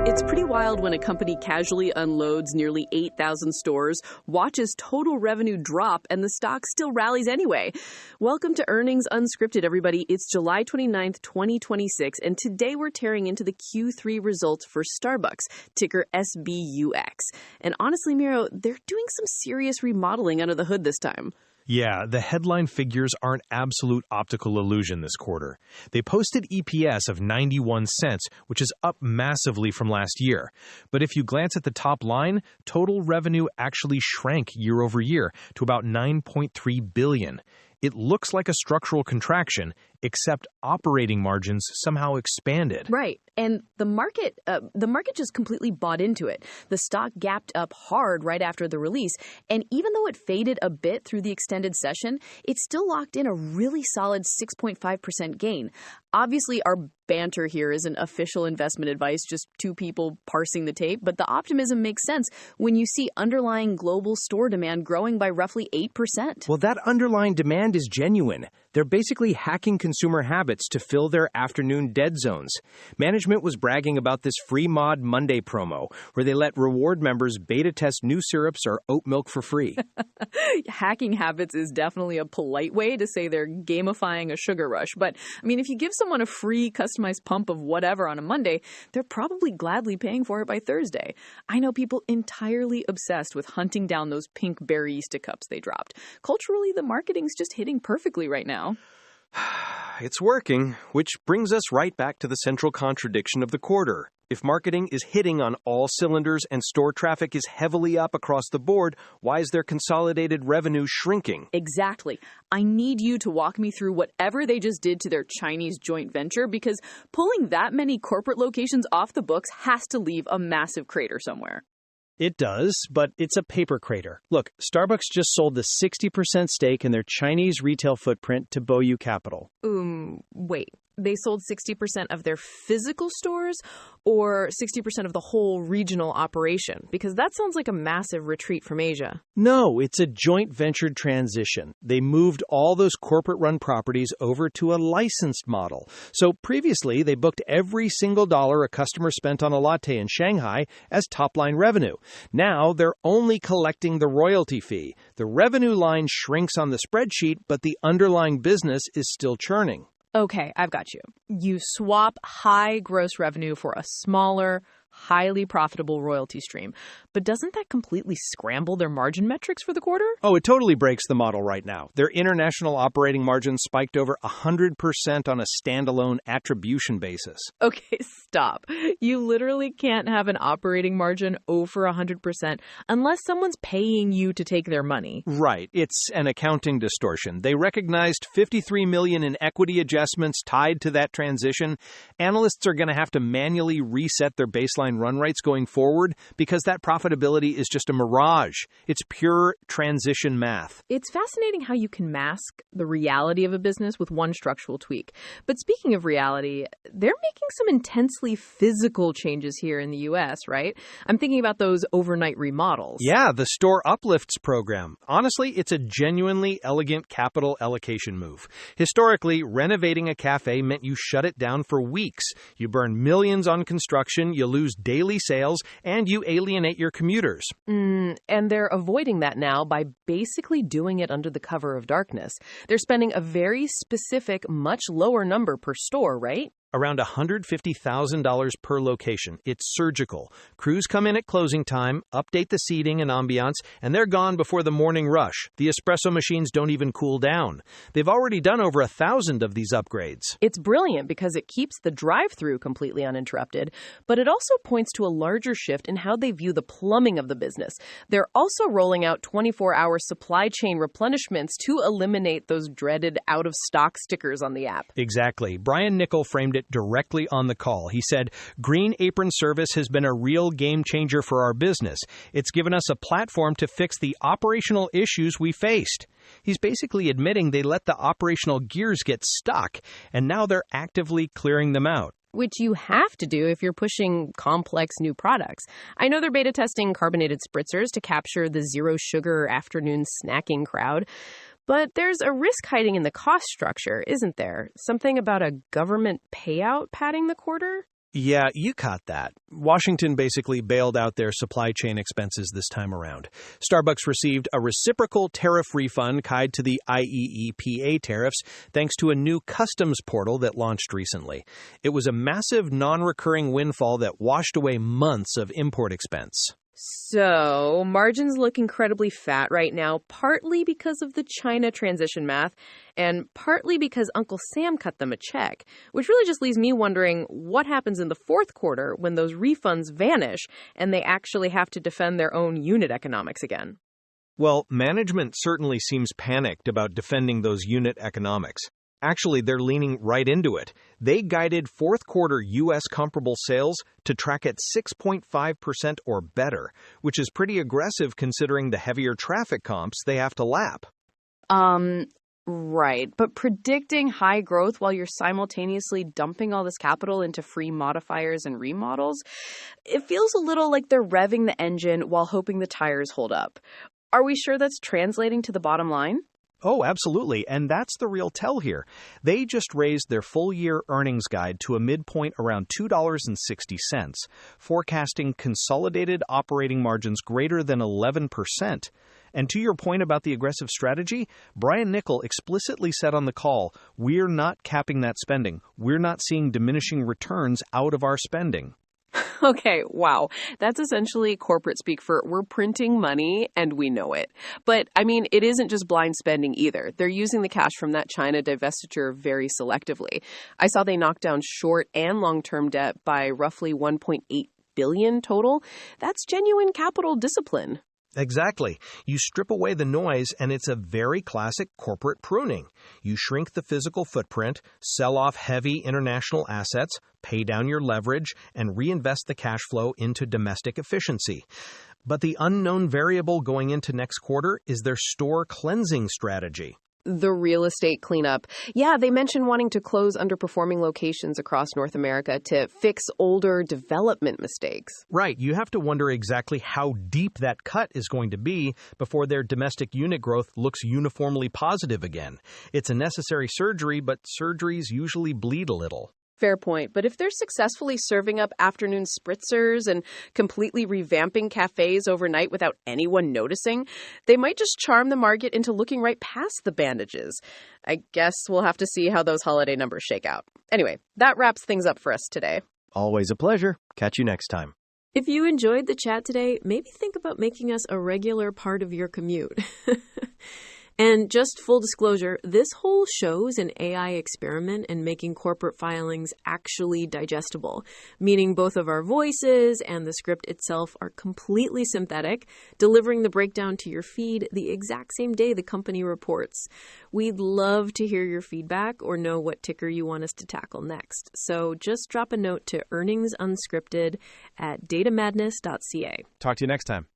It's pretty wild when a company casually unloads nearly 8,000 stores, watches total revenue drop, and the stock still rallies anyway. Welcome to Earnings Unscripted, everybody. It's July 29th, 2026, and today we're tearing into the Q3 results for StarBucks, ticker SBUX. And honestly, Miro, they're doing some serious remodeling under the hood this time. Yeah, the headline figures aren't absolute optical illusion this quarter. They posted EPS of 91 cents, which is up massively from last year. But if you glance at the top line, total revenue actually shrank year over year to about $9.3 billion. It looks like a structural contraction, except operating margins somehow expanded. Right. And the market just completely bought into it. The stock gapped up hard right after the release. And even though it faded a bit through the extended session, it still locked in a really solid 6.5% gain. Obviously, our banter here isn't official investment advice, just two people parsing the tape. But the optimism makes sense when you see underlying global store demand growing by roughly 8%. Well, that underlying demand is genuine. They're basically hacking consumer habits to fill their afternoon dead zones. Management was bragging about this free mod Monday promo, where they let reward members beta test new syrups or oat milk for free. Hacking habits is definitely a polite way to say they're gamifying a sugar rush. But, I mean, if you give someone a free customized pump of whatever on a Monday, they're probably gladly paying for it by Thursday. I know people entirely obsessed with hunting down those pink barista cups they dropped. Culturally, the marketing's just hitting perfectly right now. It's working, which brings us right back to the central contradiction of the quarter. If marketing is hitting on all cylinders and store traffic is heavily up across the board, why is their consolidated revenue shrinking? Exactly. I need you to walk me through whatever they just did to their Chinese joint venture, because pulling that many corporate locations off the books has to leave a massive crater somewhere. It does, but it's a paper crater. Look, Starbucks just sold the 60% stake in their Chinese retail footprint to Boyu Capital. Wait. They sold 60% of their physical stores or 60% of the whole regional operation? Because that sounds like a massive retreat from Asia. No, it's a joint ventured transition. They moved all those corporate-run properties over to a licensed model. So previously, they booked every single dollar a customer spent on a latte in Shanghai as top-line revenue. Now, they're only collecting the royalty fee. The revenue line shrinks on the spreadsheet, but the underlying business is still churning. Okay, I've got you. You swap high gross revenue for a smaller, highly profitable royalty stream. But doesn't that completely scramble their margin metrics for the quarter? Oh, it totally breaks the model right now. Their international operating margin spiked over 100% on a standalone attribution basis. Okay, stop. You literally can't have an operating margin over 100% unless someone's paying you to take their money. Right. It's an accounting distortion. They recognized $53 million in equity adjustments tied to that transition. Analysts are going to have to manually reset their baseline run rates going forward because that profitability is just a mirage. It's pure transition math. It's fascinating how you can mask the reality of a business with one structural tweak. But speaking of reality, they're making some intensely physical changes here in the U.S., right? I'm thinking about those overnight remodels. Yeah, the store uplifts program. Honestly, it's a genuinely elegant capital allocation move. Historically, renovating a cafe meant you shut it down for weeks. You burn millions on construction, you lose daily sales, and you alienate your commuters. And they're avoiding that now by basically doing it under the cover of darkness. They're spending a very specific, much lower number per store, right? Around $150,000 per location. It's surgical. Crews come in at closing time, update the seating and ambiance, and they're gone before the morning rush. The espresso machines don't even cool down. They've already done over 1,000 of these upgrades. It's brilliant because it keeps the drive-through completely uninterrupted, but it also points to a larger shift in how they view the plumbing of the business. They're also rolling out 24-hour supply chain replenishments to eliminate those dreaded out-of-stock stickers on the app. Exactly. Brian Nickel framed it directly on the call. He said, "Green Apron service has been a real game changer for our business. It's given us a platform to fix the operational issues we faced." He's basically admitting they let the operational gears get stuck, and now they're actively clearing them out. Which you have to do if you're pushing complex new products. I know they're beta testing carbonated spritzers to capture the zero sugar afternoon snacking crowd. But there's a risk hiding in the cost structure, isn't there? Something about a government payout padding the quarter? Yeah, you caught that. Washington basically bailed out their supply chain expenses this time around. Starbucks received a reciprocal tariff refund tied to the IEEPA tariffs thanks to a new customs portal that launched recently. It was a massive non-recurring windfall that washed away months of import expense. So, margins look incredibly fat right now, partly because of the China transition math, and partly because Uncle Sam cut them a check, which really just leaves me wondering what happens in the fourth quarter when those refunds vanish and they actually have to defend their own unit economics again. Well, management certainly seems panicked about defending those unit economics. Actually, they're leaning right into it. They guided fourth quarter U.S. comparable sales to track at 6.5% or better, which is pretty aggressive considering the heavier traffic comps they have to lap. Right. But predicting high growth while you're simultaneously dumping all this capital into free modifiers and remodels, it feels a little like they're revving the engine while hoping the tires hold up. Are we sure that's translating to the bottom line? Oh, absolutely. And that's the real tell here. They just raised their full-year earnings guide to a midpoint around $2.60, forecasting consolidated operating margins greater than 11%. And to your point about the aggressive strategy, Brian Niccol explicitly said on the call, "We're not capping that spending. We're not seeing diminishing returns out of our spending." Okay, wow. That's essentially corporate speak for we're printing money and we know it. But, I mean, it isn't just blind spending either. They're using the cash from that China divestiture very selectively. I saw they knocked down short and long-term debt by roughly $1.8 billion total. That's genuine capital discipline. Exactly. You strip away the noise, and it's a very classic corporate pruning. You shrink the physical footprint, sell off heavy international assets, pay down your leverage, and reinvest the cash flow into domestic efficiency. But the unknown variable going into next quarter is their store cleansing strategy. The real estate cleanup. Yeah, they mentioned wanting to close underperforming locations across North America to fix older development mistakes. Right. You have to wonder exactly how deep that cut is going to be before their domestic unit growth looks uniformly positive again. It's a necessary surgery, but surgeries usually bleed a little. Fair point. But if they're successfully serving up afternoon spritzers and completely revamping cafes overnight without anyone noticing, they might just charm the market into looking right past the bandages. I guess we'll have to see how those holiday numbers shake out. Anyway, that wraps things up for us today. Always a pleasure. Catch you next time. If you enjoyed the chat today, maybe think about making us a regular part of your commute. And just full disclosure, this whole show's an AI experiment in making corporate filings actually digestible, meaning both of our voices and the script itself are completely synthetic, delivering the breakdown to your feed the exact same day the company reports. We'd love to hear your feedback or know what ticker you want us to tackle next. So just drop a note to earningsunscripted@datamadness.ca. Talk to you next time.